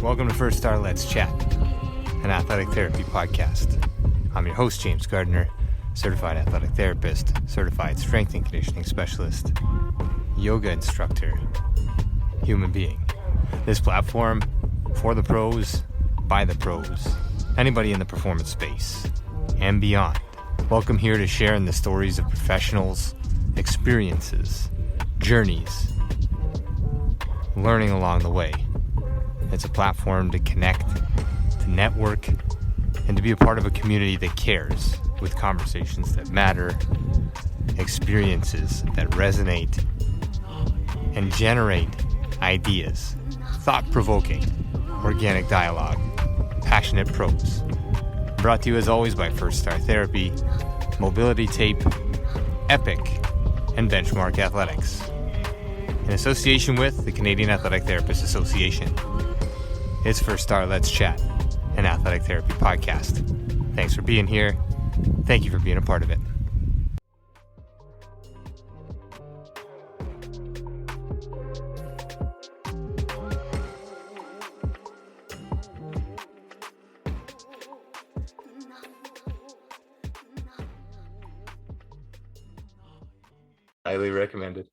Welcome to First Star Let's Chat, an athletic therapy podcast. I'm your host, James Gardner, certified athletic therapist, certified strength and conditioning specialist, yoga instructor, human being. This platform, for the pros, by the pros, anybody in the performance space, and beyond. Welcome here to share in the stories of professionals, experiences, journeys, learning along the way. It's a platform to connect, to network, and to be a part of a community that cares, with conversations that matter, experiences that resonate, and generate ideas, thought-provoking, organic dialogue, passionate prose. Brought to you as always by First Star Therapy, Mobility Tape, Epic, and Benchmark Athletics, in association with the Canadian Athletic Therapists Association. It's First Star Let's Chat, an athletic therapy podcast. Thanks for being here. Thank you for being a part of it. Highly recommended.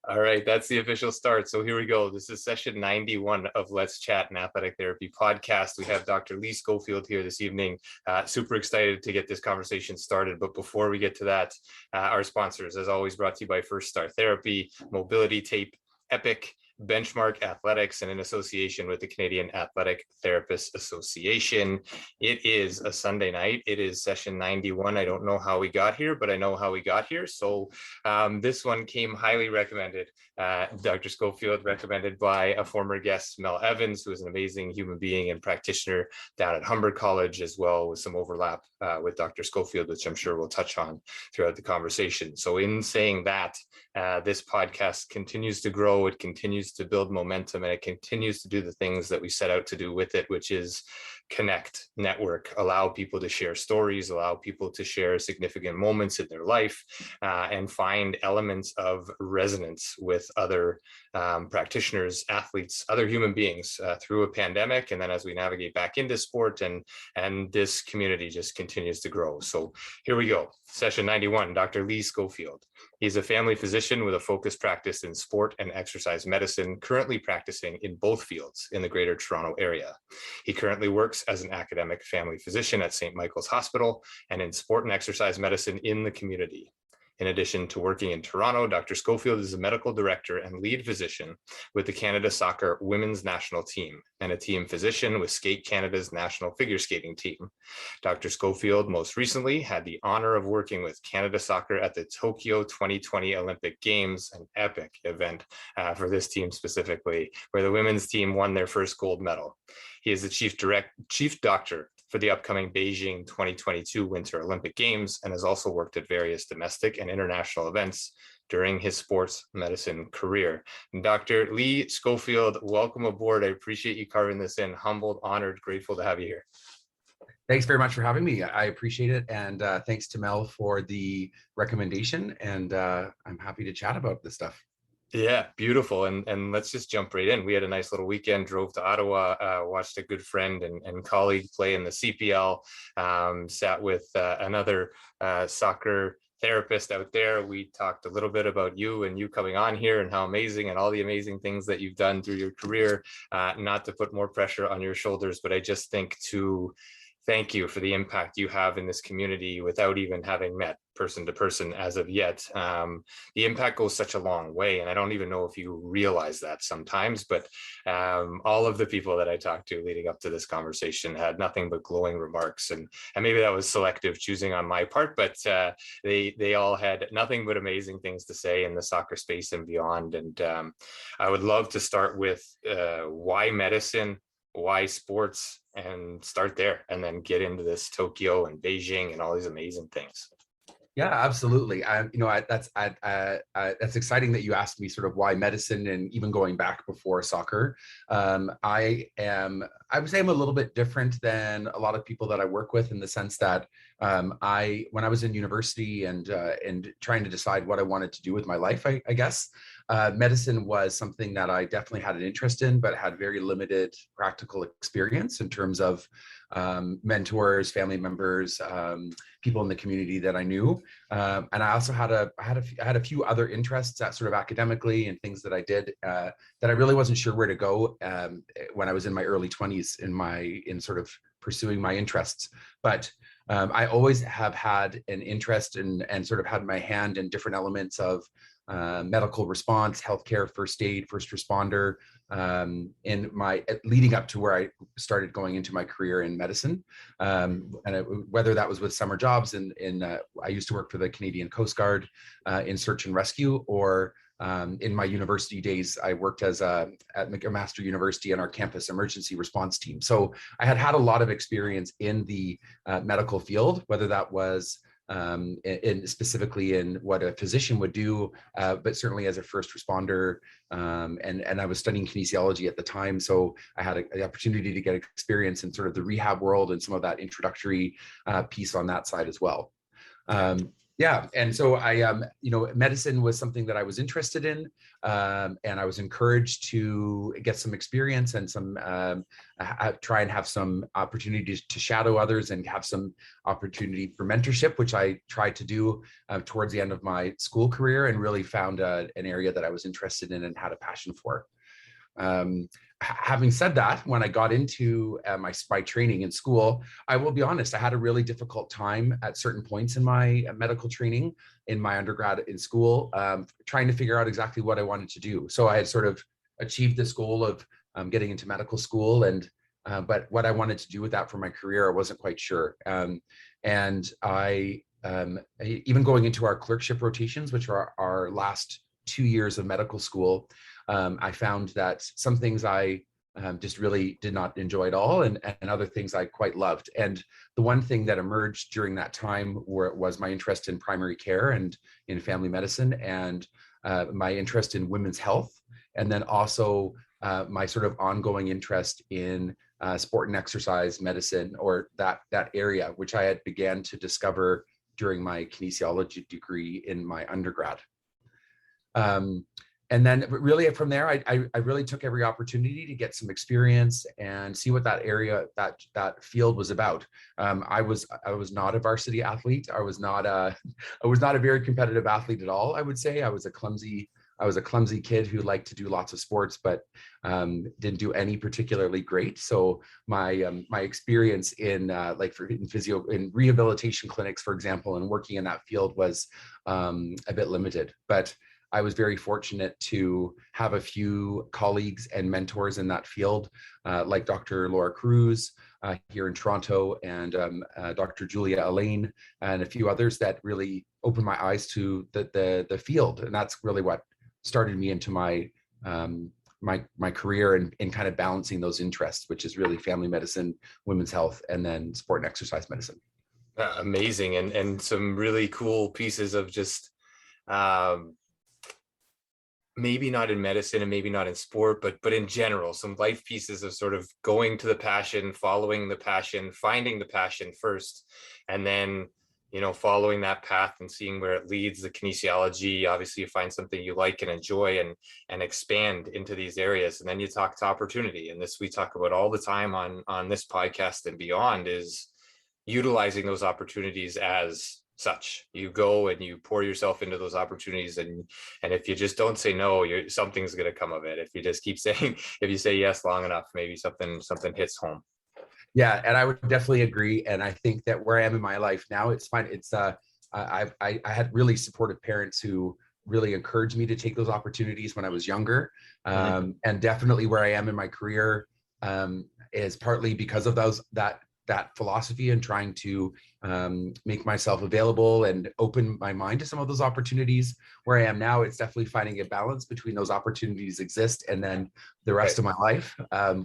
All right, that's the official start. So here we go. This is session 91 of Let's Chat, an athletic therapy podcast. We have Dr. Lee Schofield here this evening. Super excited to get this conversation started. But before we get to that, our sponsors, as always, brought to you by First Star Therapy, Mobility Tape, Epic, Benchmark Athletics, and in association with the Canadian Athletic Therapists Association. It is a Sunday night. It is session 91. I don't know how we got here, but I know how we got here. So this one came highly recommended. Dr. Schofield recommended by a former guest, Mel Evans, who is an amazing human being and practitioner down at Humber College, as well, with some overlap with Dr. Schofield, which I'm sure we'll touch on throughout the conversation. So in saying that, this podcast continues to grow. It continues to build momentum, and it continues to do the things that we set out to do with it, which is connect, network, allow people to share stories, allow people to share significant moments in their life, and find elements of resonance with other practitioners, athletes, other human beings through a pandemic. And then as we navigate back into sport, and this community just continues to grow. So here we go. Session 91, Dr. Lee Schofield. He's a family physician with a focused practice in sport and exercise medicine, currently practicing in both fields in the Greater Toronto area. He currently works as an academic family physician at St. Michael's Hospital and in sport and exercise medicine in the community. In addition to working in Toronto, Dr. Schofield is a medical director and lead physician with the Canada Soccer Women's National Team and a team physician with Skate Canada's national figure skating team. Dr. Schofield most recently had the honor of working with Canada Soccer at the Tokyo 2020 Olympic Games, an epic event for this team specifically, where the women's team won their first gold medal. He is the chief doctor for the upcoming Beijing 2022 Winter Olympic Games, and has also worked at various domestic and international events during his sports medicine career. Dr. Lee Schofield, welcome aboard. I appreciate you carving this in. Humbled, honored, grateful to have you here. Thanks very much for having me. I appreciate it. And thanks to Mel for the recommendation. And I'm happy to chat about this stuff. Yeah, beautiful. And let's just jump right in. We had a nice little weekend, drove to Ottawa, watched a good friend and colleague play in the CPL, sat with another soccer therapist out there. We talked a little bit about you and you coming on here and how amazing and all the amazing things that you've done through your career. Not to put more pressure on your shoulders, but I just think to thank you for the impact you have in this community without even having met person to person as of yet. The impact goes such a long way, and I don't even know if you realize that sometimes, but all of the people that I talked to leading up to this conversation had nothing but glowing remarks, and maybe that was selective choosing on my part, but they all had nothing but amazing things to say in the soccer space and beyond. And I would love to start with why medicine, why sports, and start there, and then get into this Tokyo and Beijing and all these amazing things. Yeah, absolutely. That's exciting that you asked me sort of why medicine, and even going back before soccer. I would say I'm a little bit different than a lot of people that I work with, in the sense that when I was in university and trying to decide what I wanted to do with my life, I guess medicine was something that I definitely had an interest in, but had very limited practical experience in terms of mentors, family members, people in the community that I knew. And I also had a few other interests that sort of academically, and things that I did that I really wasn't sure where to go when I was in my early 20s in sort of pursuing my interests. But I always have had an interest and sort of had my hand in different elements of medical response, healthcare, first aid, first responder, in my leading up to where I started going into my career in medicine. Whether that was with summer jobs I used to work for the Canadian Coast Guard in search and rescue, or in my university days, I worked at McMaster University in our campus emergency response team. So I had a lot of experience in the medical field, whether that was specifically in what a physician would do, but certainly as a first responder. And I was studying kinesiology at the time, so I had the opportunity to get experience in sort of the rehab world and some of that introductory piece on that side as well. Yeah, and so medicine was something that I was interested in, and I was encouraged to get some experience and try and have some opportunities to shadow others and have some opportunity for mentorship, which I tried to do towards the end of my school career, and really found an area that I was interested in and had a passion for. Having said that, when I got into my training in school, I will be honest, I had a really difficult time at certain points in my medical training in my undergrad in school, trying to figure out exactly what I wanted to do. So I had sort of achieved this goal of getting into medical school, but what I wanted to do with that for my career, I wasn't quite sure. And even going into our clerkship rotations, which are our last 2 years of medical school, I found that some things I just really did not enjoy at all, and other things I quite loved. And the one thing that emerged during that time was my interest in primary care and in family medicine, and my interest in women's health, and then also my sort of ongoing interest in sport and exercise medicine, or that area, which I had began to discover during my kinesiology degree in my undergrad. And then really from there, I really took every opportunity to get some experience and see what that area, that field was about. I was not a varsity athlete. I was not a very competitive athlete at all, I would say. I was a clumsy kid who liked to do lots of sports, but didn't do any particularly great. So my experience in rehabilitation clinics, for example, and working in that field was a bit limited. But I was very fortunate to have a few colleagues and mentors in that field, like Dr. Laura Cruz here in Toronto, and Dr. Julia Elaine, and a few others that really opened my eyes to the field. And that's really what started me into my career in kind of balancing those interests, which is really family medicine, women's health, and then sport and exercise medicine. Amazing, and some really cool pieces of just maybe not in medicine and maybe not in sport, but in general, some life pieces of sort of going to the passion, following the passion, finding the passion first, and then, following that path and seeing where it leads. The kinesiology, obviously you find something you like and enjoy, and expand into these areas. And then you talk to opportunity. And this we talk about all the time on this podcast and beyond, is utilizing those opportunities as such. You go and you pour yourself into those opportunities, and if you just don't say no, something's going to come of it. If you just keep saying, if you say yes long enough, maybe something hits home. Yeah, and I would definitely agree. And I think that where I am in my life now, it's fine. It's I had really supportive parents who really encouraged me to take those opportunities when I was younger. And definitely where I am in my career is partly because of that that philosophy and trying to make myself available and open my mind to some of those opportunities. Where I am now, it's definitely finding a balance between those opportunities exist and then the rest of my life,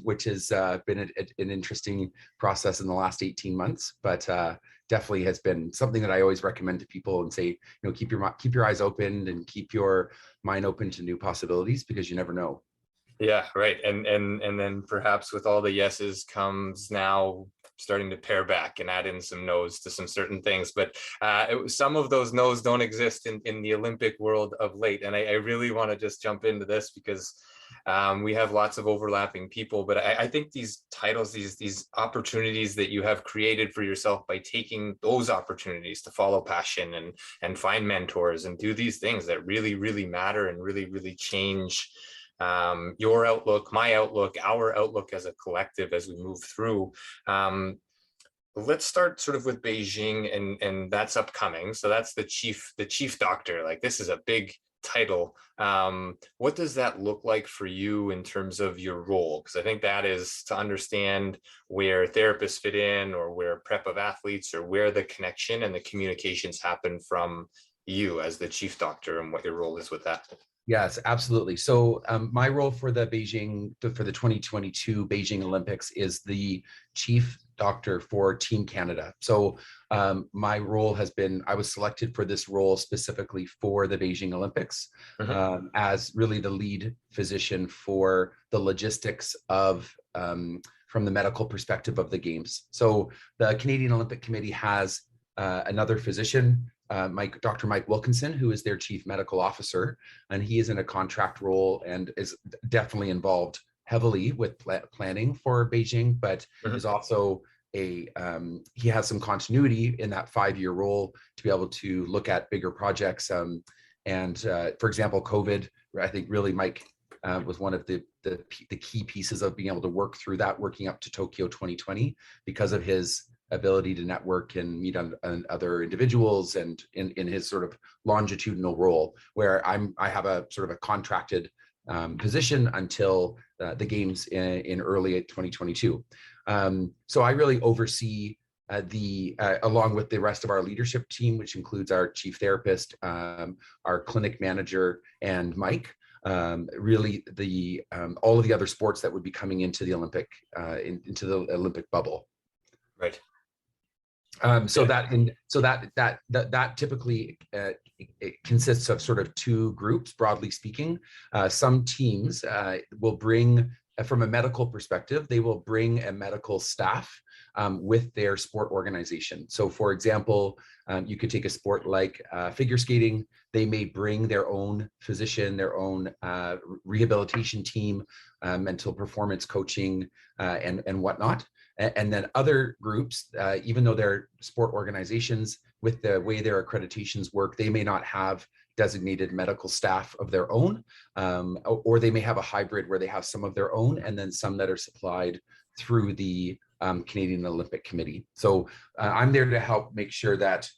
which has been an interesting process in the last 18 months, but definitely has been something that I always recommend to people and say, keep your eyes open and keep your mind open to new possibilities, because you never know. Yeah, right. And then perhaps with all the yeses comes now starting to pare back and add in some no's to some certain things. But some of those no's don't exist in the Olympic world of late. And I really want to just jump into this because we have lots of overlapping people. But I think these titles, these opportunities that you have created for yourself by taking those opportunities to follow passion and find mentors and do these things that really, really matter and really, really change your outlook, my outlook, our outlook as a collective as we move through. Let's start sort of with Beijing, and that's upcoming. So that's the chief doctor. Like, this is a big title. What does that look like for you in terms of your role? Because I think that is to understand where therapists fit in, or where prep of athletes, or where the connection and the communications happen from you as the chief doctor, and what your role is with that. Yes, absolutely. So my role for the 2022 Beijing Olympics is the chief doctor for Team Canada. So my role has been, I was selected for this role specifically for the Beijing Olympics, as really the lead physician for the logistics of, from the medical perspective of the games. So the Canadian Olympic Committee has another physician, Dr. Mike Wilkinson, who is their chief medical officer, and he is in a contract role and is definitely involved heavily with planning for Beijing, but is also he has some continuity in that 5-year role to be able to look at bigger projects. For example, COVID, I think really Mike was one of the key pieces of being able to work through that, working up to Tokyo 2020, because of his ability to network and meet on other individuals, and in his sort of longitudinal role, where I have a sort of a contracted position until the games in early 2022. So I really oversee along with the rest of our leadership team, which includes our chief therapist, our clinic manager, and Mike, really all of the other sports that would be coming into the into the Olympic bubble. Right. That typically it consists of sort of two groups, broadly speaking. Some teams will bring, from a medical perspective, they will bring a medical staff with their sport organization. So for example, you could take a sport like figure skating. They may bring their own physician, their own rehabilitation team, mental performance coaching, and whatnot. And then other groups, even though they're sport organizations, with the way their accreditations work, they may not have designated medical staff of their own, or they may have a hybrid where they have some of their own and then some that are supplied through the Canadian Olympic Committee. So I'm there to help make sure that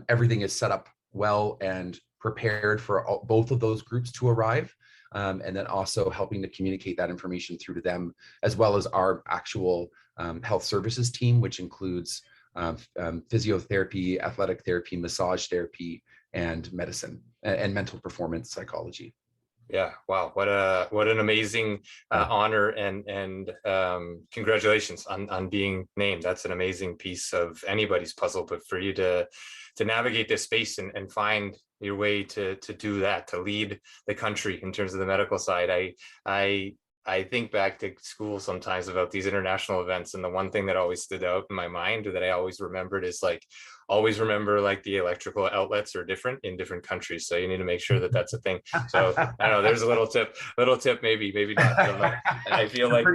everything is set up well and prepared for both of those groups to arrive. And then also helping to communicate that information through to them, as well as our actual health services team, which includes physiotherapy, athletic therapy, massage therapy, and medicine, and mental performance psychology. Yeah, wow, what an amazing honor, and congratulations on being named. That's an amazing piece of anybody's puzzle, but for you to navigate this space and find your way to do that, to lead the country in terms of the medical side. I think back to school sometimes about these international events, and the one thing that always stood out in my mind, or that I always remembered, is always remember the electrical outlets are different in different countries. So you need to make sure that that's a thing. So I don't know, there's a little tip, maybe not. I don't know. I feel like,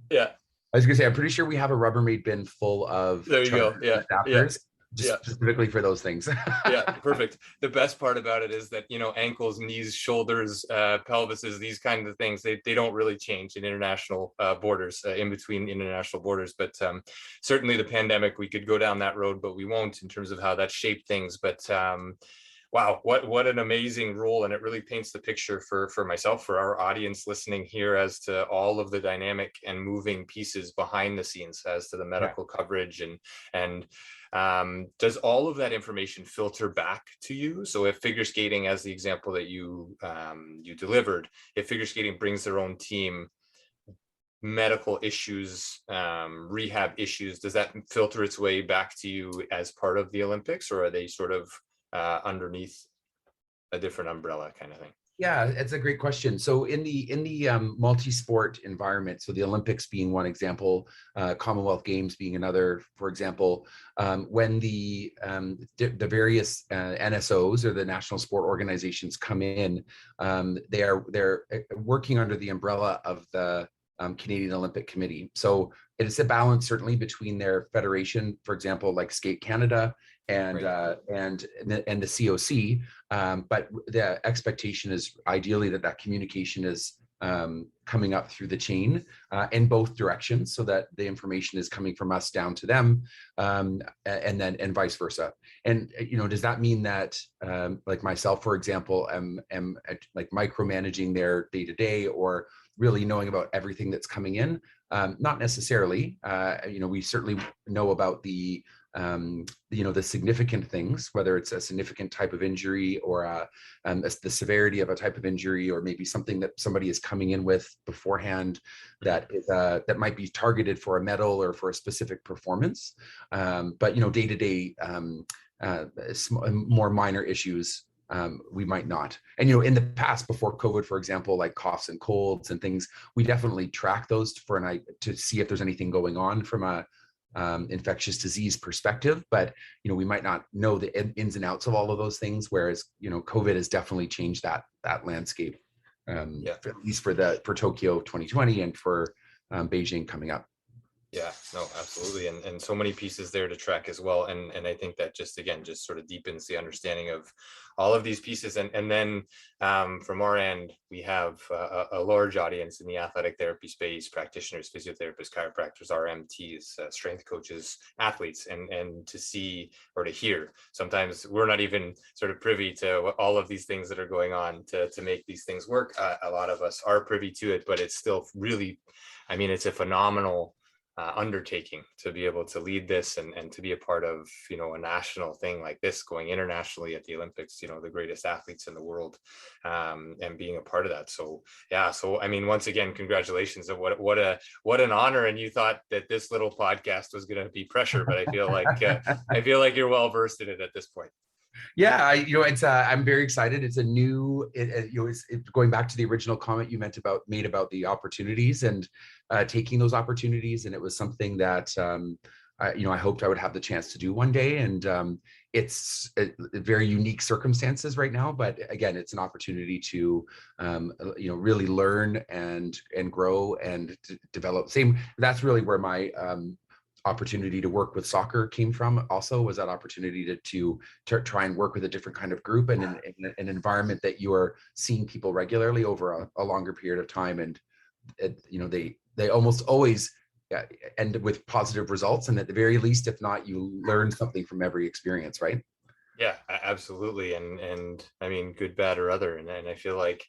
yeah. I was gonna say, I'm pretty sure we have a Rubbermaid bin full of there you go. Yeah. Adapters. Specifically for those things. Yeah, perfect. The best part about it is that, ankles, knees, shoulders, pelvises, these kinds of things, they don't really change in international borders, in between international borders. But certainly the pandemic, we could go down that road, but we won't, in terms of how that shaped things. But Wow, what an amazing role, and it really paints the picture for myself, for our audience listening here, as to all of the dynamic and moving pieces behind the scenes as to the Yeah. medical coverage. And does all of that information filter back to you? So if figure skating, as the example that you delivered, if figure skating brings their own team, medical issues, rehab issues, does that filter its way back to you as part of the Olympics, or are they sort of underneath a different umbrella kind of thing? Yeah, it's a great question. So in the multi-sport environment, so the Olympics being one example, Commonwealth Games being another, for example, when the various NSOs, or the national sport organizations, come in, they're working under the umbrella of the Canadian Olympic Committee. So it's a balance certainly between their federation, for example, like Skate Canada and Right. and the COC. But the expectation is ideally that communication is coming up through the chain in both directions, so that the information is coming from us down to them, and vice versa. And does that mean that like myself, for example, am like micromanaging their day to day, or really knowing about everything that's coming in? Not necessarily. We certainly know about the significant things, whether it's a significant type of injury, or the severity of a type of injury, or maybe something that somebody is coming in with beforehand that is that might be targeted for a medal or for a specific performance. But day to day, more minor issues, we might not. And in the past, before COVID, for example, like coughs and colds and things, we definitely track those to see if there's anything going on from a infectious disease perspective. But we might not know the ins and outs of all of those things, whereas COVID has definitely changed that landscape, Yeah. at least for Tokyo 2020 and for Beijing coming up. Yeah, no, absolutely. And so many pieces there to track as well. And I think that just sort of deepens the understanding of all of these pieces. And then from our end, we have a large audience in the athletic therapy space: practitioners, physiotherapists, chiropractors, RMTs, strength coaches, athletes, and to see or to hear. Sometimes we're not even sort of privy to all of these things that are going on to make these things work. A lot of us are privy to it, but it's still really, I mean, it's a phenomenal undertaking to be able to lead this, and to be a part of a national thing like this, going internationally at the Olympics, the greatest athletes in the world, and being a part of that. So yeah, so I mean, once again, congratulations. What an honor. And you thought that this little podcast was going to be pressure, but I feel like you're well versed in it at this point. Yeah, it's I'm very excited. It's a new, it's going back to the original comment you made about the opportunities, and taking those opportunities. And it was something that I hoped I would have the chance to do one day. And it's very unique circumstances right now, but again, it's an opportunity to really learn and grow and develop. That's really where my opportunity to work with soccer came from. Also, was that opportunity to try and work with a different kind of group, and in an environment that you are seeing people regularly over a longer period of time. And they almost always end with positive results, and at the very least, if not, you learn something from every experience, right? Yeah, absolutely. And I mean, good, bad, or other. And I feel like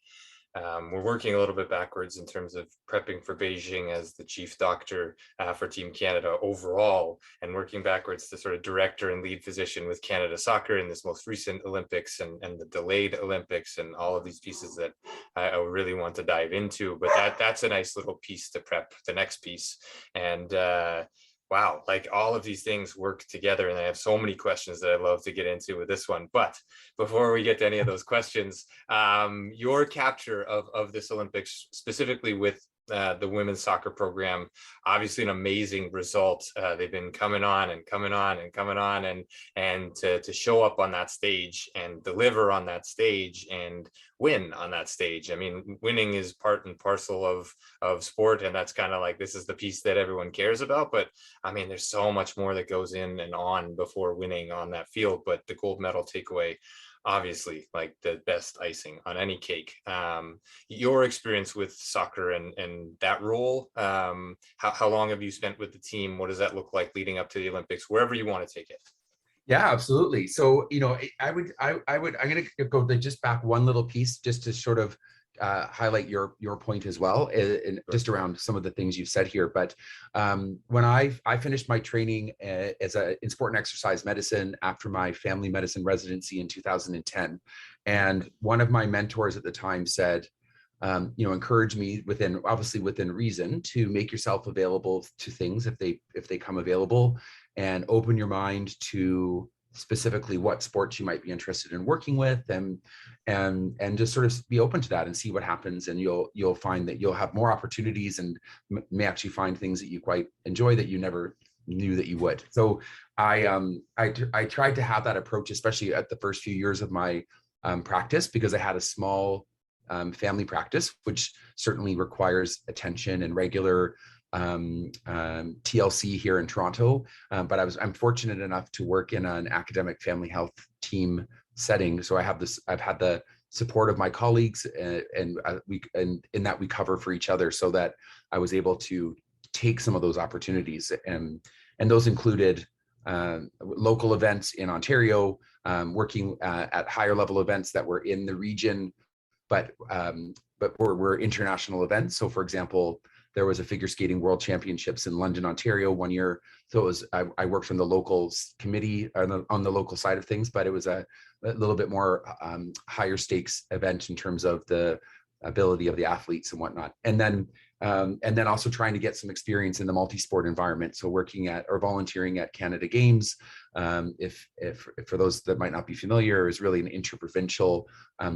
we're working a little bit backwards in terms of prepping for Beijing as the chief doctor for Team Canada overall, and working backwards to sort of director and lead physician with Canada Soccer in this most recent Olympics, and the delayed Olympics, and all of these pieces that I really want to dive into. But that's a nice little piece to prep the next piece. And wow, like all of these things work together. And I have so many questions that I'd love to get into with this one. But before we get to any of those questions, your capture of this Olympics, specifically with the women's soccer program, obviously an amazing result. They've been coming on and coming on and coming on, and to show up on that stage and deliver on that stage and win on that stage. I mean, winning is part and parcel of sport, and that's kind of like, this is the piece that everyone cares about. But I mean, there's so much more that goes in and on before winning on that field. But the gold medal takeaway, obviously, like the best icing on any cake. Your experience with soccer and that role, how long have you spent with the team? What does that look like leading up to the Olympics, wherever you want to take it? Yeah, absolutely. So, I'm going to go just back one little piece just to sort of highlight your point as well, and Sure. just around some of the things you've said here. But when I finished my training in sport and exercise medicine after my family medicine residency in 2010, and one of my mentors at the time said, encourage me obviously within reason, to make yourself available to things if they come available, and open your mind to specifically what sports you might be interested in working with, and just sort of be open to that and see what happens. And you'll find that you'll have more opportunities, and may actually find things that you quite enjoy that you never knew that you would. So I tried to have that approach, especially at the first few years of my practice, because I had a small family practice, which certainly requires attention and regular TLC here in Toronto. But I'm fortunate enough to work in an academic family health team setting. So I've had the support of my colleagues, and in that we cover for each other, so that I was able to take some of those opportunities. And those included local events in Ontario, working at higher level events that were in the region, but were international events. So for example, there was a figure skating world championships in London, Ontario 1 year. So I worked from the local committee on the local side of things, but it was a little bit more higher stakes event in terms of the ability of the athletes and whatnot. And then also trying to get some experience in the multi-sport environment. So working at or volunteering at Canada Games, if for those that might not be familiar, is really an interprovincial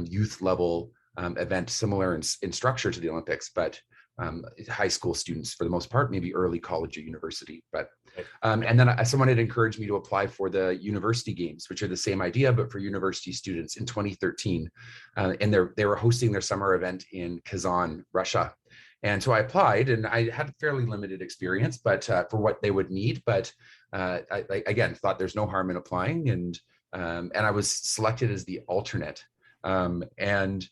youth level event, similar in structure to the Olympics, but high school students for the most part, maybe early college or university. But and then someone had encouraged me to apply for the university games, which are the same idea, but for university students in 2013. And they were hosting their summer event in Kazan, Russia. And so I applied, and I had fairly limited experience, but for what they would need. But I again thought there's no harm in applying, and I was selected as the alternate. And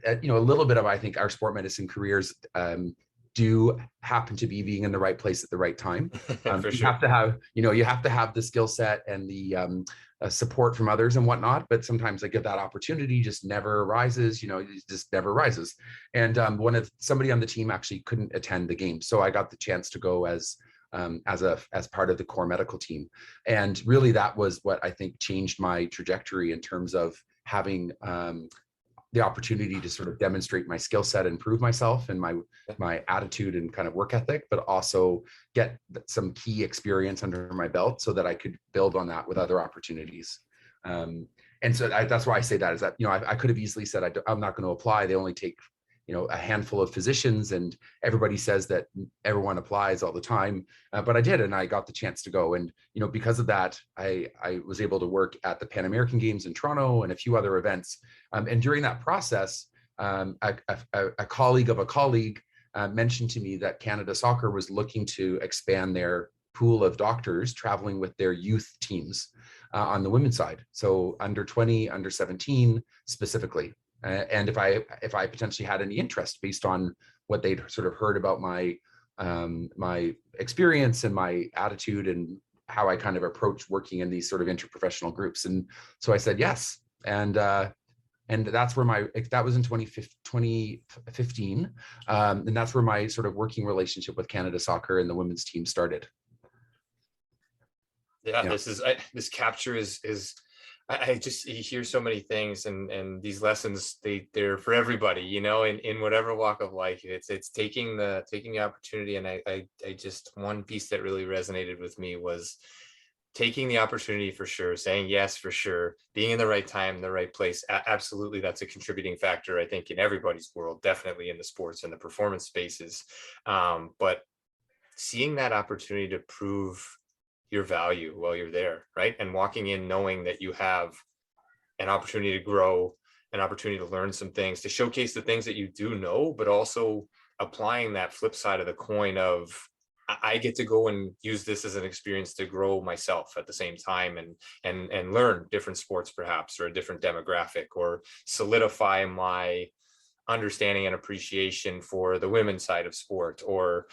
a little bit of, I think, our sport medicine careers do happen to be being in the right place at the right time. For you sure. have to have, you have to have the skill set and the support from others and whatnot. But sometimes like that opportunity just never arises. It just never arises. And somebody on the team actually couldn't attend the game, so I got the chance to go as part of the core medical team. And really, that was what I think changed my trajectory in terms of having the opportunity to sort of demonstrate my skill set and prove myself and my attitude and kind of work ethic, but also get some key experience under my belt so that I could build on that with other opportunities. And so that's why I say that, is that, I could have easily said, I'm not going to apply. They only take, a handful of physicians, and everybody says that everyone applies all the time. But I did, and I got the chance to go. And, because of that, I was able to work at the Pan American Games in Toronto and a few other events. And during that process, a colleague of a colleague mentioned to me that Canada Soccer was looking to expand their pool of doctors traveling with their youth teams on the women's side. So under 20, under 17 specifically. And if I potentially had any interest based on what they'd sort of heard about my my experience and my attitude and how I kind of approach working in these sort of interprofessional groups. And so I said yes. And that's where that was in 2015. And that's where my sort of working relationship with Canada Soccer and the women's team started. Yeah, this capture is I just hear so many things, and these lessons, they're for everybody, in whatever walk of life. It's taking the opportunity. And I just, one piece that really resonated with me was taking the opportunity for sure, saying yes for sure, being in the right time, the right place. Absolutely, that's a contributing factor, I think, in everybody's world, definitely in the sports and the performance spaces. But seeing that opportunity to prove your value while you're there, right? And walking in knowing that you have an opportunity to grow, an opportunity to learn some things, to showcase the things that you do know, but also applying that flip side of the coin of, I get to go and use this as an experience to grow myself at the same time, and learn different sports perhaps, or a different demographic, or solidify my understanding and appreciation for the women's side of sport, or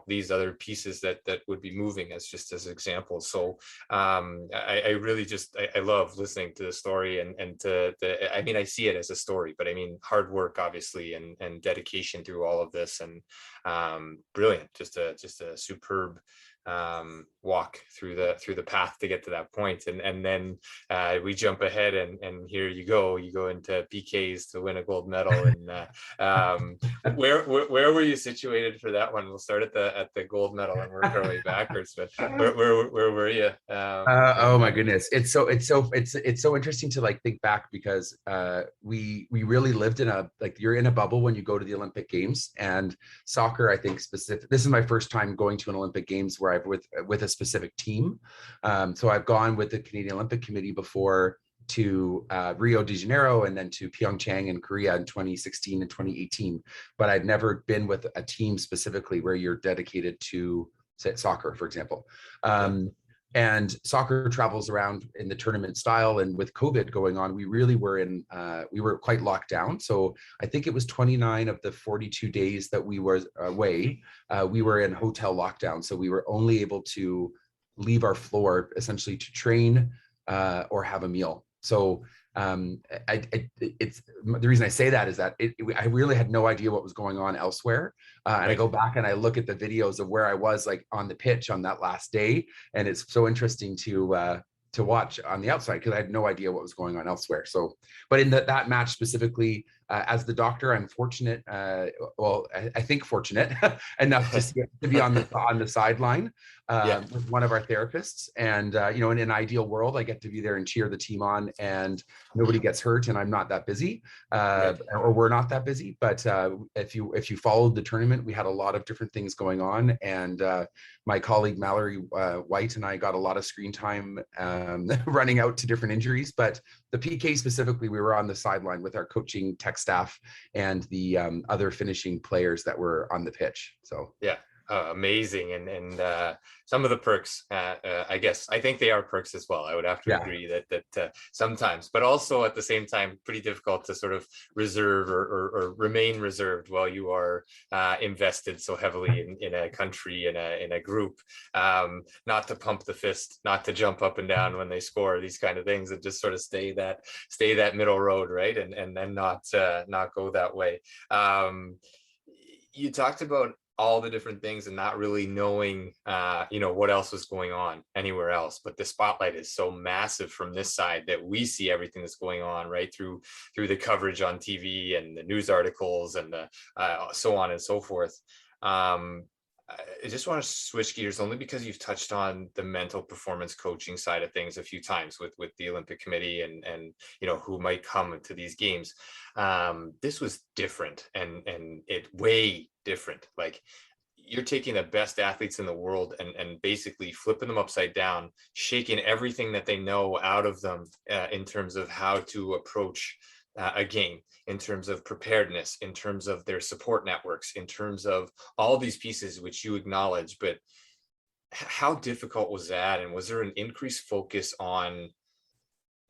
these other pieces that would be moving, as just as examples. So I really just I love listening to the story, and to the, I mean, I see it as a story, but I mean hard work obviously, and dedication through all of this, and brilliant, just a superb walk through the path to get to that point. And then we jump ahead, and here you go into PKs to win a gold medal. And where were you situated for that one? We'll start at the gold medal and work our way backwards, but where were you? Oh my goodness, it's so interesting to like think back, because we really lived in a, like, you're in a bubble when you go to the Olympic Games. And soccer, I think specific, this is my first time going to an Olympic Games where I've with a specific team. So I've gone with the Canadian Olympic Committee before to Rio de Janeiro, and then to Pyeongchang in Korea in 2016 and 2018. But I'd never been with a team specifically where you're dedicated to, say, soccer, for example. And soccer travels around in the tournament style. And with COVID going on, we really were we were quite locked down. So I think it was 29 of the 42 days that we were away, we were in hotel lockdown. So we were only able to leave our floor essentially to train or have a meal. So it's the reason I say that is that I really had no idea what was going on elsewhere. And I go back and I look at the videos of where I was, like, on the pitch on that last day. And it's so interesting to watch on the outside, because I had no idea what was going on elsewhere. So, but in that match specifically, as the doctor, I'm fortunate, I think fortunate enough to be on the sideline with one of our therapists. And in an ideal world, I get to be there and cheer the team on, and nobody gets hurt, and I'm not that busy, or we're not that busy. But if you followed the tournament, we had a lot of different things going on, and my colleague Mallory White and I got a lot of screen time running out to different injuries. But the PK specifically, we were on the sideline with our coaching tech staff and the other finishing players that were on the pitch. So yeah. Amazing. And some of the perks, I guess, I think they are perks as well. I would have to agree that sometimes, but also at the same time, pretty difficult to sort of reserve or remain reserved while you are invested so heavily in a country, in a group, not to pump the fist, not to jump up and down when they score, these kind of things, and just sort of stay that middle road, right? And then not go that way. You talked about all the different things and not really knowing what else was going on anywhere else, but the spotlight is so massive from this side that we see everything that's going on right through the coverage on TV and the news articles and the so on and so forth. I just want to switch gears only because you've touched on the mental performance coaching side of things a few times with the Olympic Committee and who might come to these games. This was different, and it way different. Like, you're taking the best athletes in the world and basically flipping them upside down, shaking everything that they know out of them in terms of how to approach a game, in terms of preparedness, in terms of their support networks, in terms of all these pieces which you acknowledge. But how difficult was that? And was there an increased focus on,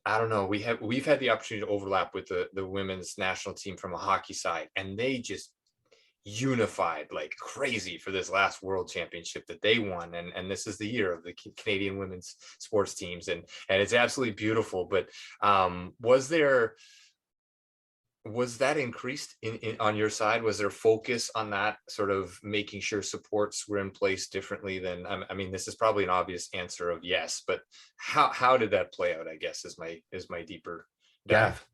I don't know, we've had the opportunity to overlap with the women's national team from a hockey side, and they just unified like crazy for this last world championship that they won, and this is the year of the Canadian women's sports teams, and it's absolutely beautiful. But was that increased in on your side? Was there focus on that, sort of making sure supports were in place differently than, I mean, this is probably an obvious answer of yes, but how did that play out, I guess, is my deeper dive.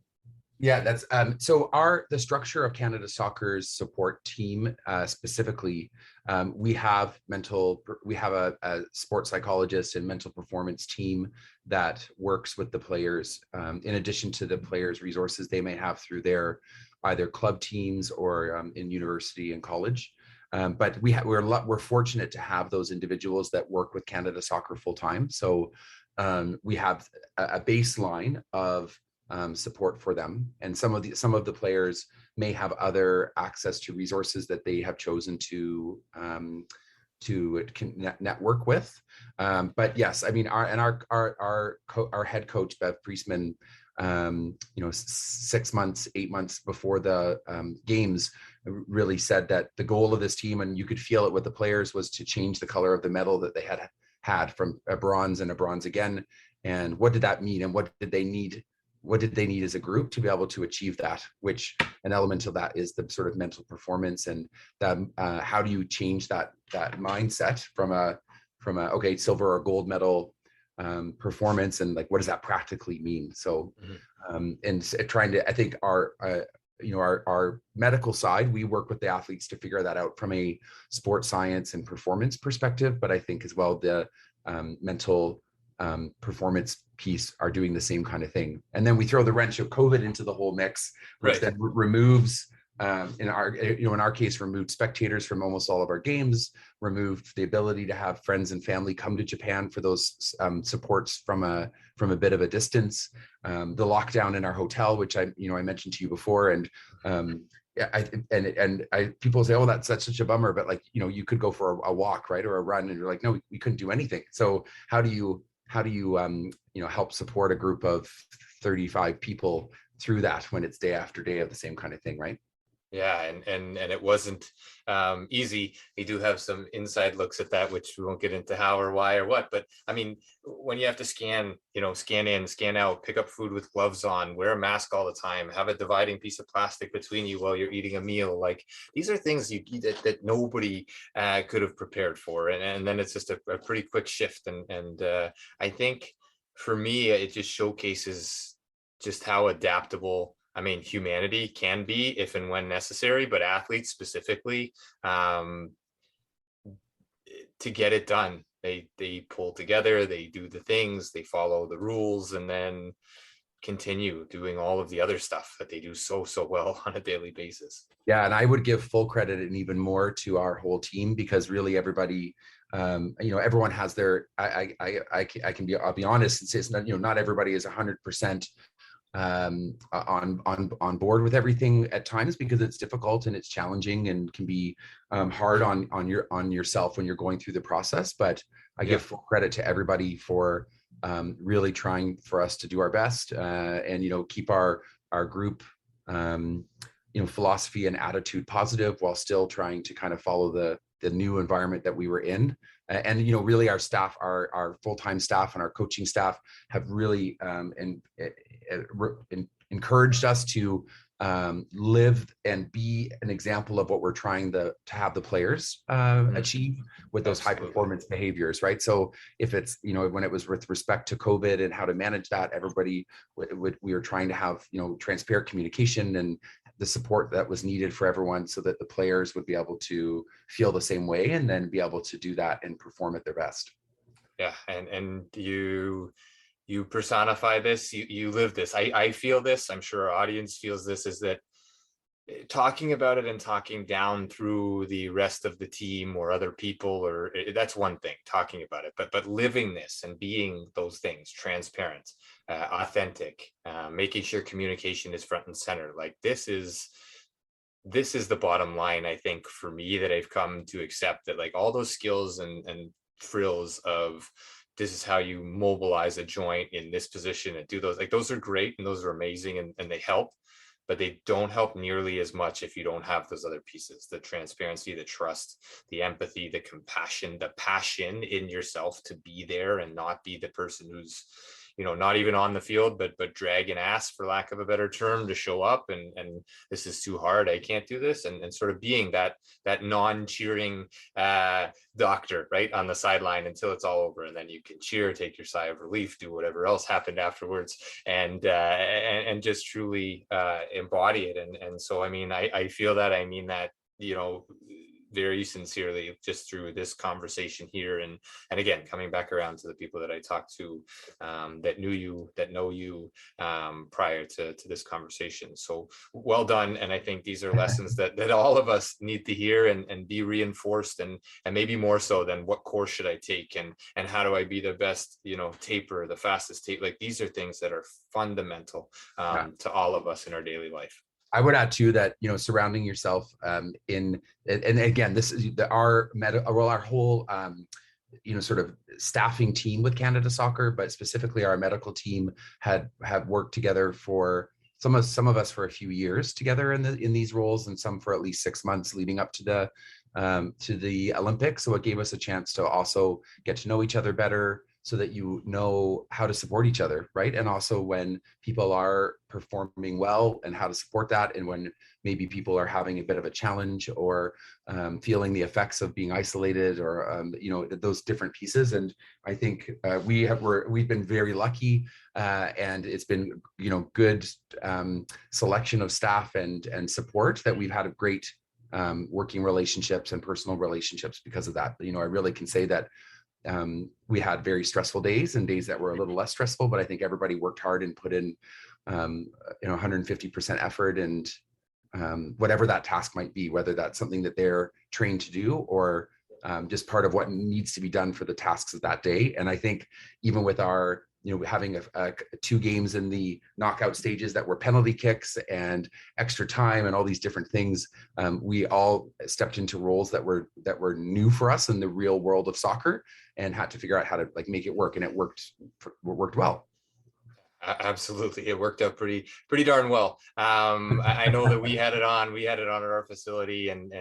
Yeah, that's so the structure of Canada Soccer's support team specifically, we have a sports psychologist and mental performance team that works with the players, in addition to the players' resources they may have through their either club teams or in university and college. But we're fortunate to have those individuals that work with Canada Soccer full time. So we have a baseline of support for them, and some of the players may have other access to resources that they have chosen to network with. But yes, I mean, our head coach Bev Priestman 6 months, 8 months before the games, really said that the goal of this team, and you could feel it with the players, was to change the color of the medal that they had from a bronze and a bronze again. And what did that mean? And what did they need? What did they need as a group to be able to achieve that? Which an element of that is the sort of mental performance, and that how do you change that mindset from a okay, silver or gold medal performance, and like what does that practically mean? So and trying to, I think our medical side, we work with the athletes to figure that out from a sports science and performance perspective, but I think as well the mental performance piece are doing the same kind of thing. And then we throw the wrench of COVID into the whole mix, which then removes in our case, removed spectators from almost all of our games, removed the ability to have friends and family come to Japan for those supports from a bit of a distance. The lockdown in our hotel, which I mentioned to you before, and people say, oh, that's such a bummer, but you could go for a walk, right, or a run, and you're like, no, we couldn't do anything. So how do you help support a group of 35 people through that when it's day after day of the same kind of thing, right? Yeah, and it wasn't easy. We do have some inside looks at that, which we won't get into how or why or what. But I mean, when you have to scan in, scan out, pick up food with gloves on, wear a mask all the time, have a dividing piece of plastic between you while you're eating a meal, like these are things that nobody could have prepared for. And then it's just a pretty quick shift. And I think for me, it just showcases just how adaptable, I mean, humanity can be if and when necessary, but athletes specifically, to get it done, they pull together, they do the things, they follow the rules, and then continue doing all of the other stuff that they do so well on a daily basis. Yeah, and I would give full credit and even more to our whole team, because really everybody, everyone has their. I'll be honest and say it's not, not everybody is 100% on board with everything at times, because it's difficult and it's challenging and can be hard on yourself when you're going through the process. But I give full credit to everybody for really trying for us to do our best and keep our group philosophy and attitude positive, while still trying to kind of follow the new environment that we were in. And really our staff, our full-time staff and our coaching staff have really encouraged us to live and be an example of what we're trying to have the players achieve with those high performance behaviors, right? So if it's, when it was with respect to COVID and how to manage that, everybody we were trying to have, transparent communication and the support that was needed for everyone, so that the players would be able to feel the same way and then be able to do that and perform at their best. Yeah, and you personify this, you live this. I feel this, I'm sure our audience feels this, is that talking about it and talking down through the rest of the team or other people, or that's one thing, talking about it, but living this and being those things, transparent, authentic, making sure communication is front and center, like this is the bottom line, I think, for me, that I've come to accept, that like all those skills and frills of this is how you mobilize a joint in this position and do those, like those are great and those are amazing and they help, but they don't help nearly as much if you don't have those other pieces: the transparency, the trust, the empathy, the compassion, the passion in yourself to be there and not be the person who's not even on the field, but dragging ass, for lack of a better term, to show up and this is too hard, I can't do this, and sort of being that non-cheering doctor right on the sideline until it's all over, and then you can cheer, take your sigh of relief, do whatever else happened afterwards, and just truly embody it. And so I mean, I feel that, I mean that, very sincerely, just through this conversation here, and again, coming back around to the people that I talked to that know you prior to this conversation. So well done. And I think these are lessons that all of us need to hear and be reinforced, and maybe more so than what course should I take, and how do I be the best taper, the fastest tape. Like these are things that are fundamental to all of us in our daily life. I would add too that surrounding yourself and again, this is our whole sort of staffing team with Canada Soccer, but specifically our medical team have worked together for some of us for a few years together in these roles, and some for at least 6 months leading up to the Olympics. So it gave us a chance to also get to know each other better, so that you know how to support each other, right? And also when people are performing well, and how to support that, and when maybe people are having a bit of a challenge, or feeling the effects of being isolated, or those different pieces. And I think we've been very lucky, and it's been good selection of staff and support, that we've had a great working relationships and personal relationships because of that. I really can say that we had very stressful days, and days that were a little less stressful, but I think everybody worked hard and put in 150% effort, and whatever that task might be, whether that's something that they're trained to do, or just part of what needs to be done for the tasks of that day. And I think even with our having 2 games in the knockout stages that were penalty kicks and extra time and all these different things, we all stepped into roles that were new for us in the real world of soccer, and had to figure out how to make it work. And it worked well. Absolutely, it worked out pretty darn well. I know that we had it on at our facility, and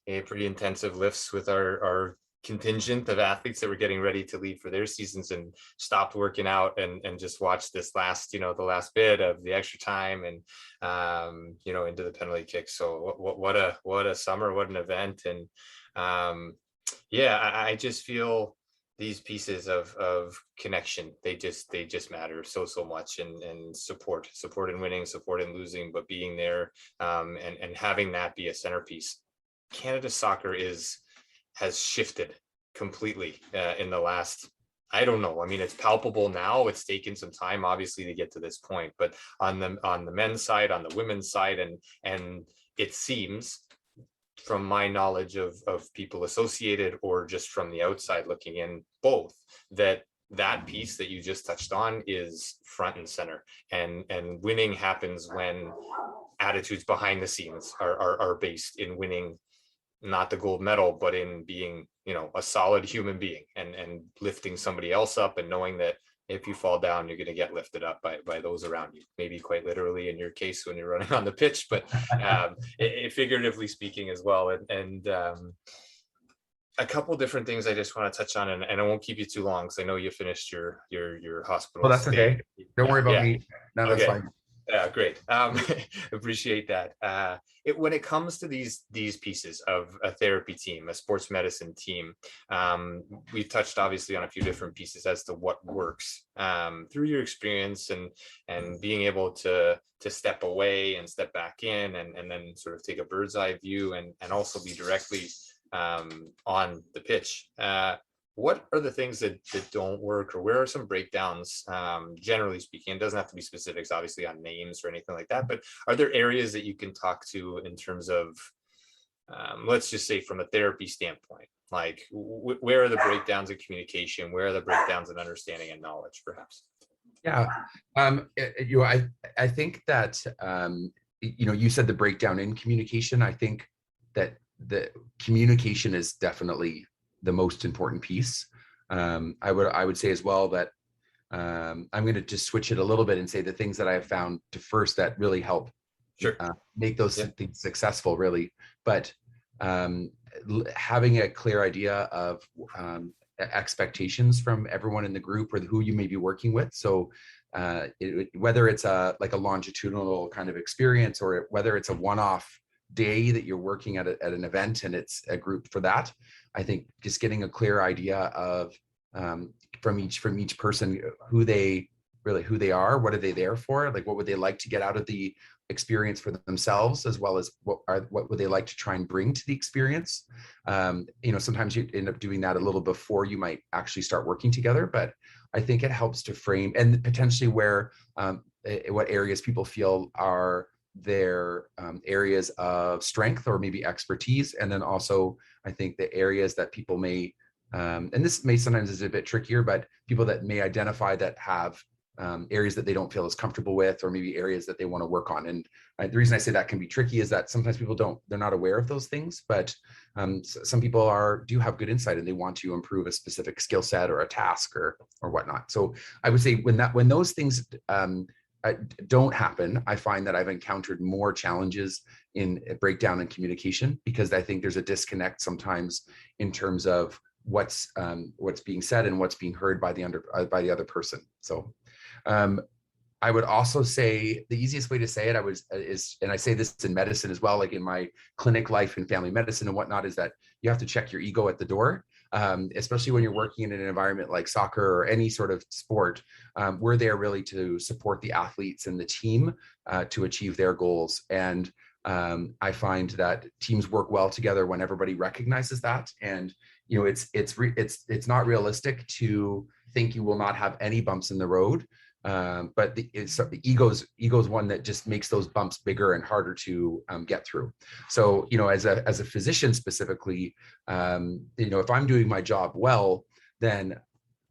a pretty intensive lifts with our contingent of athletes that were getting ready to leave for their seasons, and stopped working out and just watched this last the last bit of the extra time, and into the penalty kick. So what a summer, what an event. And I just feel these pieces of connection, they just matter so much, and support in winning, support in losing, but being there, and having that be a centerpiece. Canada Soccer has shifted completely in the last, I don't know. I mean, it's palpable now. It's taken some time, obviously, to get to this point, but on the men's side, on the women's side, and it seems, from my knowledge of people associated, or just from the outside looking in, both, that piece that you just touched on is front and center, and winning happens when attitudes behind the scenes are based in winning, not the gold medal, but in being a solid human being, and lifting somebody else up, and knowing that if you fall down, you're going to get lifted up by those around you, maybe quite literally in your case when you're running on the pitch, but figuratively speaking as well. And a couple different things I just want to touch on, and I won't keep you too long, because I know you finished your hospital. Well, that's stay. okay. Don't worry about me. No, that's fine. Yeah, great. Appreciate that. When it comes to these pieces of a therapy team, a sports medicine team, we've touched obviously on a few different pieces as to what works through your experience, and being able to step away and step back in, and then sort of take a bird's eye view, and also be directly on the pitch. What are the things that don't work, or where are some breakdowns, generally speaking? It doesn't have to be specifics, obviously, on names or anything like that, but are there areas that you can talk to in terms of, let's just say from a therapy standpoint, like where are the breakdowns in communication? Where are the breakdowns in understanding and knowledge, perhaps? Yeah, I think that, you said the breakdown in communication. I think that the communication is definitely the most important piece. I would say as well that I'm going to just switch it a little bit and say the things that I have found to first that really help make those things successful, really. But having a clear idea of expectations from everyone in the group, or who you may be working with. So whether it's like a longitudinal kind of experience, or whether it's a one-off day that you're working at an event and it's a group for that, I think just getting a clear idea of from each person who they are, what are they there for, like what would they like to get out of the experience for themselves, as well as what would they like to try and bring to the experience. Sometimes you end up doing that a little before you might actually start working together, but I think it helps to frame, and potentially where what areas people feel are their areas of strength or maybe expertise. And then also, I think the areas that people may, and this may sometimes is a bit trickier, but people that may identify that have areas that they don't feel as comfortable with, or maybe areas that they want to work on. And the reason I say that can be tricky is that sometimes people they're not aware of those things, but some people do have good insight and they want to improve a specific skill set or a task or whatnot. So I would say when those things don't happen, I find that I've encountered more challenges in breakdown and communication, because I think there's a disconnect sometimes in terms of what's being said and what's being heard by the other person. So I would also say the easiest way to say it and I say this in medicine as well, like in my clinic life and family medicine and whatnot, is that you have to check your ego at the door. Especially when you're working in an environment like soccer or any sort of sport. We're there really to support the athletes and the team to achieve their goals. And I find that teams work well together when everybody recognizes that. And it's not realistic to think you will not have any bumps in the road. But the ego's one that just makes those bumps bigger and harder to get through. So, as a physician specifically, if I'm doing my job well, then,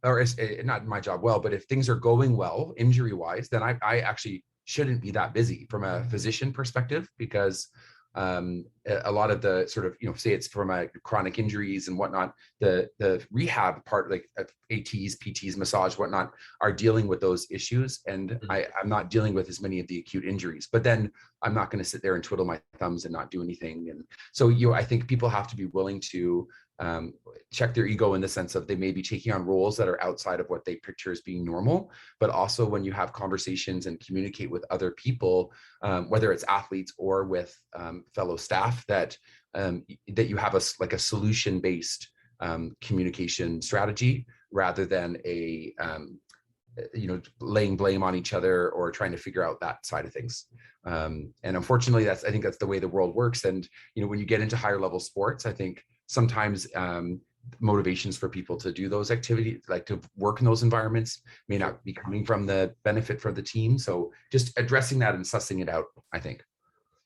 not my job well, but if things are going well injury wise, then I actually shouldn't be that busy from a physician perspective, because a lot of the sort of, say it's from a chronic injuries and whatnot, the rehab part, like ATs, PTs, massage, whatnot, are dealing with those issues. And I'm not dealing with as many of the acute injuries, but then I'm not going to sit there and twiddle my thumbs and not do anything. And so, I think people have to be willing to check their ego in the sense of they may be taking on roles that are outside of what they picture as being normal, but also when you have conversations and communicate with other people, whether it's athletes or with fellow staff, that you have a solution-based communication strategy rather than laying blame on each other or trying to figure out that side of things. And unfortunately, I think that's the way the world works. And when you get into higher level sports, I think sometimes motivations for people to do those activities, like to work in those environments, may not be coming from the benefit for the team. So just addressing that and sussing it out, I think.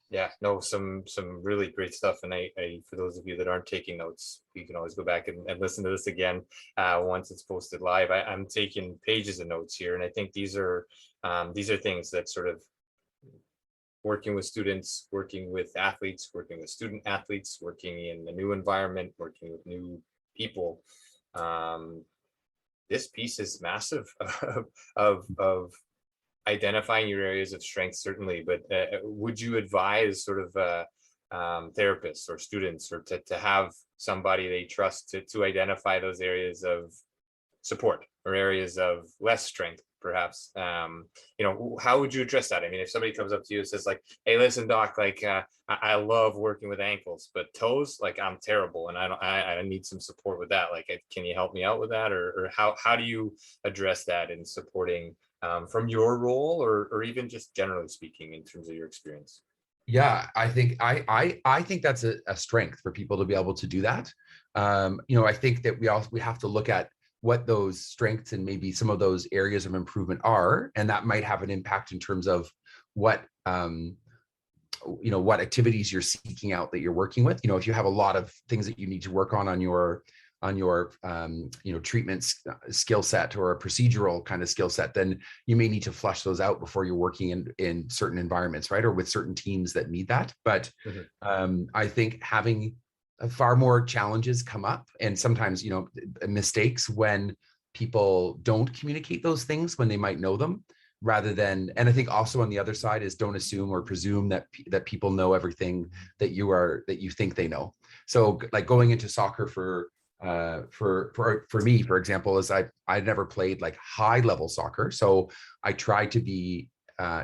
Yeah, no, some really great stuff. And I for those of you that aren't taking notes, you can always go back and listen to this again once it's posted live. I'm taking pages of notes here, and I think these are things that sort of working with students, working with athletes, working with student athletes, working in a new environment, working with new people. This piece is massive of identifying your areas of strength, certainly, but would you advise sort of therapists or students, or to have somebody they trust to identify those areas of support or areas of less strength, perhaps? How would you address that? I mean, if somebody comes up to you and says like, hey, listen, doc, like I love working with ankles, but toes, like I'm terrible and I need some support with that. Like, can you help me out with that? Or how do you address that in supporting from your role, or even just generally speaking in terms of your experience? Yeah, I think I think that's a strength for people to be able to do that. I think that we have to look at what those strengths and maybe some of those areas of improvement are, and that might have an impact in terms of what what activities you're seeking out that you're working with. If you have a lot of things that you need to work on your treatment skill set or a procedural kind of skill set, then you may need to flush those out before you're working in certain environments, right? Or with certain teams that need that. But I think having far more challenges come up, and sometimes mistakes when people don't communicate those things when they might know them, rather than, and I think also on the other side is don't assume or presume that people know everything that you think they know. So like going into soccer for me, for example, is I never played like high level soccer, so I tried to be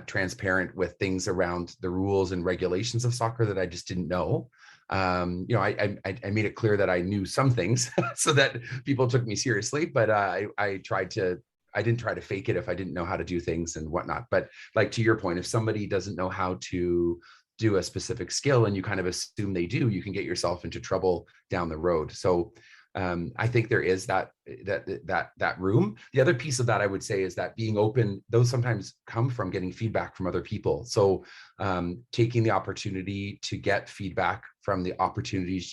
transparent with things around the rules and regulations of soccer that I just didn't know. I made it clear that I knew some things so that people took me seriously, but I didn't try to fake it if I didn't know how to do things and whatnot. But like to your point, if somebody doesn't know how to do a specific skill and you kind of assume they do, you can get yourself into trouble down the road. So I think there is that room. The other piece of that I would say is that being open, those sometimes come from getting feedback from other people. So taking the opportunity to get feedback from the opportunities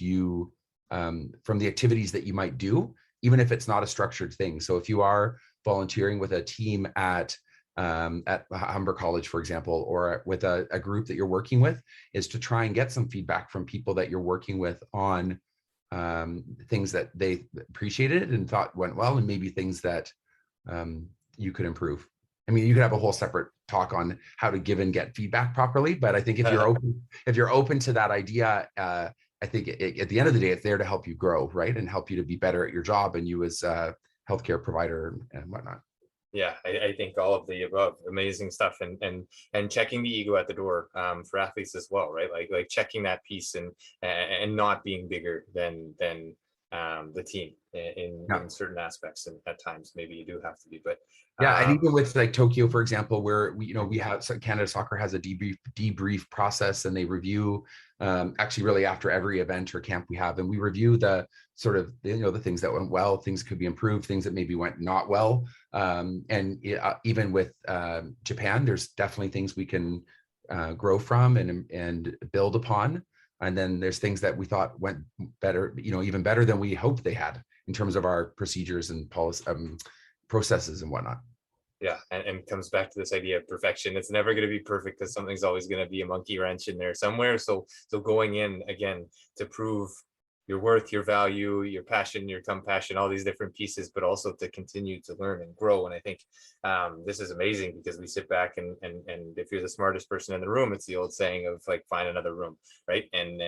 from the activities that you might do, even if it's not a structured thing. So if you are volunteering with a team at at Humber College, for example, or with a group that you're working with, is to try and get some feedback from people that you're working with on things that they appreciated and thought went well, and maybe things that you could improve. I mean, you could have a whole separate talk on how to give and get feedback properly, but I think if you're open to that idea, I think at the end of the day, it's there to help you grow, right, and help you to be better at your job, and you as a healthcare provider and whatnot. Yeah, I think all of the above, amazing stuff, and checking the ego at the door for athletes as well, right? Like checking that piece and not being bigger than the team in certain aspects, and at times maybe you do have to be, but yeah, and even with like Tokyo, for example, where we have Canada Soccer has a debrief process, and they review actually really after every event or camp we have, and we review the sort of the things that went well, things could be improved, things that maybe went not well, and even with Japan, there's definitely things we can grow from and build upon, and then there's things that we thought went better, even better than we hoped they had in terms of our procedures and policy. Processes and whatnot. Yeah, and comes back to this idea of perfection. It's never going to be perfect because something's always going to be a monkey wrench in there somewhere. So going in again to prove your worth, your value, your passion, your compassion, all these different pieces, but also to continue to learn and grow. And I think this is amazing because we sit back and if you're the smartest person in the room, it's the old saying of like find another room, right? And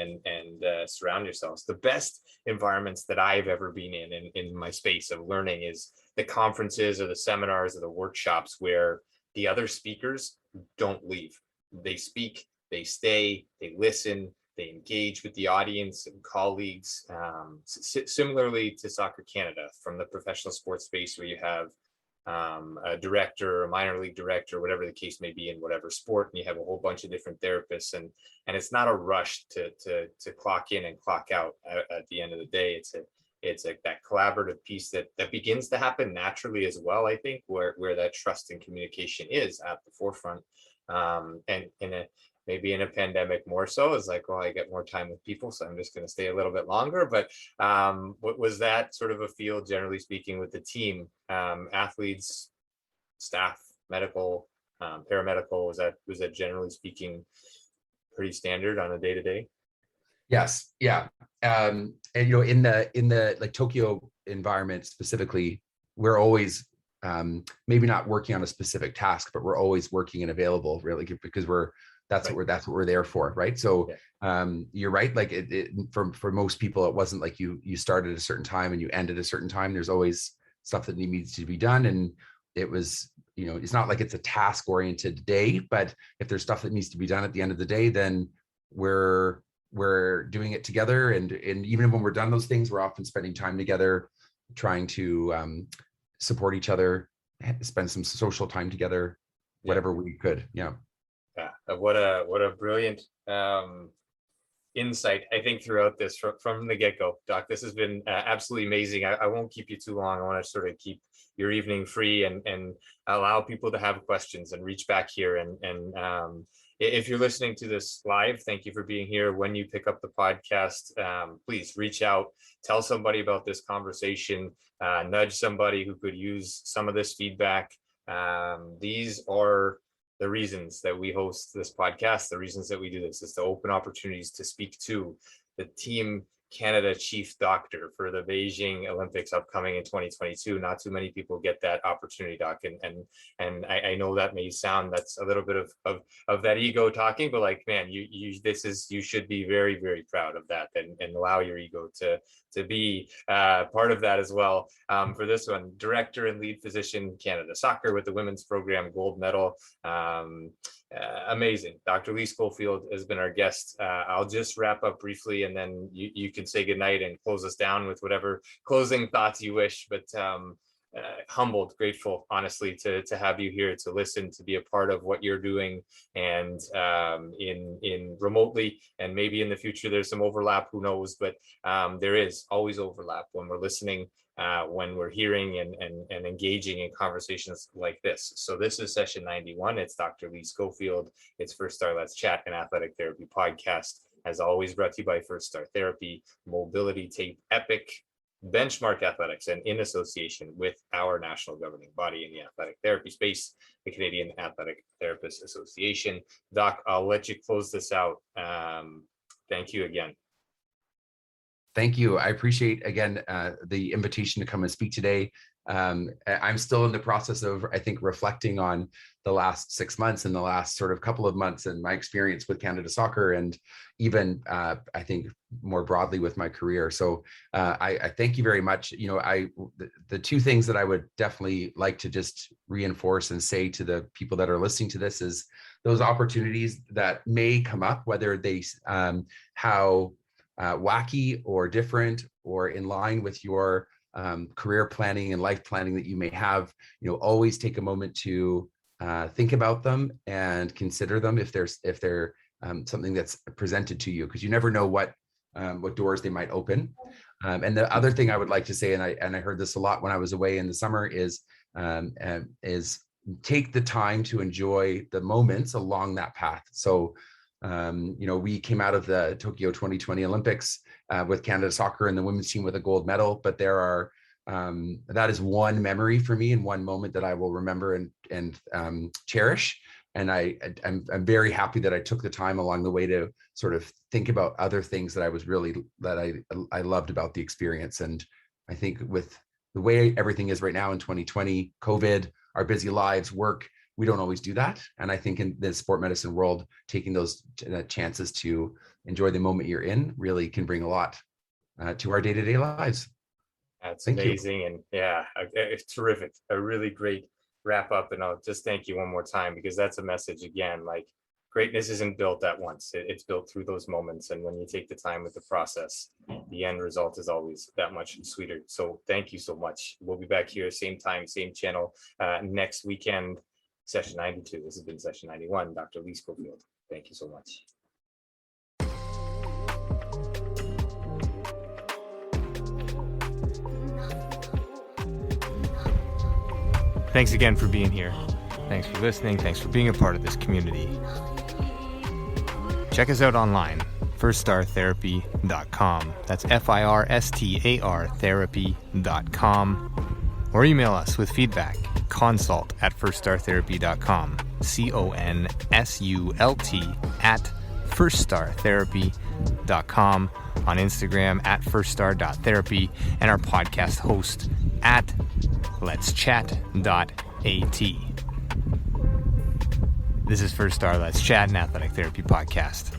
surround yourselves. The best environments that I've ever been in my space of learning is the conferences or the seminars or the workshops where the other speakers don't leave. They speak, they stay, they listen, they engage with the audience and colleagues. Similarly to Soccer Canada, from the professional sports space where you have a director, a minor league director, whatever the case may be in whatever sport, and you have a whole bunch of different therapists, and it's not a rush to clock in and clock out at the end of the day. It's like that collaborative piece that begins to happen naturally as well, I think, where that trust and communication is at the forefront. And maybe in a pandemic more so, is like, well, I get more time with people, so I'm just going to stay a little bit longer. But what was that sort of a feel, generally speaking, with the team, athletes, staff, medical, paramedical? Was that generally speaking pretty standard on a day-to-day? Yes, yeah, and in the like Tokyo environment specifically, we're always maybe not working on a specific task, but we're always working and available, really, because that's right. What we're there for, right? So yeah. You're right. Like for most people, it wasn't like you started at a certain time and you ended at a certain time. There's always stuff that needs to be done, and it was it's not like it's a task oriented day, but if there's stuff that needs to be done at the end of the day, then we're doing it together, and even when we're done those things, we're often spending time together, trying to support each other, spend some social time together, whatever we could. Yeah. What a brilliant insight, I think, throughout this from the get-go, Doc. This has been absolutely amazing. I won't keep you too long. I want to sort of keep your evening free and allow people to have questions and reach back here. And if you're listening to this live, thank you for being here. When you pick up the podcast, please reach out, tell somebody about this conversation, nudge somebody who could use some of this feedback. These are the reasons that we host this podcast, the reasons that we do this, is to open opportunities to speak to the Team Canada chief doctor for the Beijing Olympics upcoming in 2022. Not too many people get that opportunity, Doc, and I know that may sound, that's a little bit of that ego talking, but like, man, you should be very, very proud of that, and allow your ego to be part of that as well. For this one, director and lead physician Canada Soccer with the women's program, gold medal. Amazing. Dr. Lee Schofield has been our guest. I'll just wrap up briefly, and then you can say goodnight and close us down with whatever closing thoughts you wish. But humbled, grateful, honestly, to have you here, to listen, to be a part of what you're doing, and in remotely, and maybe in the future there's some overlap, who knows, but there is always overlap when we're listening, when we're hearing and engaging in conversations like this. So this is session 91. It's Dr. Lee Schofield. It's First Star Let's Chat, an athletic therapy podcast, as always brought to you by First Star Therapy, Mobility Tape Epic, benchmark athletics and in association with our national governing body in the athletic therapy space, the Canadian Athletic Therapists Association. Doc, I'll let you close this out. Thank you again. Thank you. I appreciate, again, the invitation to come and speak today. I'm still in the process of, I think, reflecting on the last 6 months and the last sort of couple of months and my experience with Canada Soccer, and even, I think, more broadly with my career. So I thank you very much. You know, the two things that I would definitely like to just reinforce and say to the people that are listening to this is those opportunities that may come up, whether they, how wacky or different or in line with your career planning and life planning that you may have, you know, always take a moment to think about them and consider them if they're something that's presented to you, because you never know what doors they might open. And the other thing I would like to say, and I heard this a lot when I was away in the summer, is take the time to enjoy the moments along that path. So you know, we came out of the Tokyo 2020 Olympics with Canada Soccer and the women's team with a gold medal, but there are, that is one memory for me and one moment that I will remember and cherish. And I'm very happy that I took the time along the way to sort of think about other things that I loved about the experience. And I think with the way everything is right now in 2020, COVID, our busy lives, work, we don't always do that. And I think in the sport medicine world, taking those chances to enjoy the moment you're in really can bring a lot to our day-to-day lives. That's Thank amazing. you. And yeah, it's terrific. A really great wrap up. And I'll just thank you one more time, because that's a message again, like greatness isn't built at once. It's built through those moments. And when you take the time with the process, the end result is always that much sweeter. So thank you so much. We'll be back here, same time, same channel next weekend. Session 92. This has been session 91. Dr. Lee Schofield. Thank you so much. Thanks again for being here. Thanks for listening. Thanks for being a part of this community. Check us out online, firststartherapy.com. That's FIRSTAR therapy.com. Or email us with feedback, consult@firststartherapy.com, CONSULT@firststartherapy.com, on Instagram @firststar.therapy, and our podcast host @letschat.at. This is First Star Let's Chat, an athletic therapy podcast.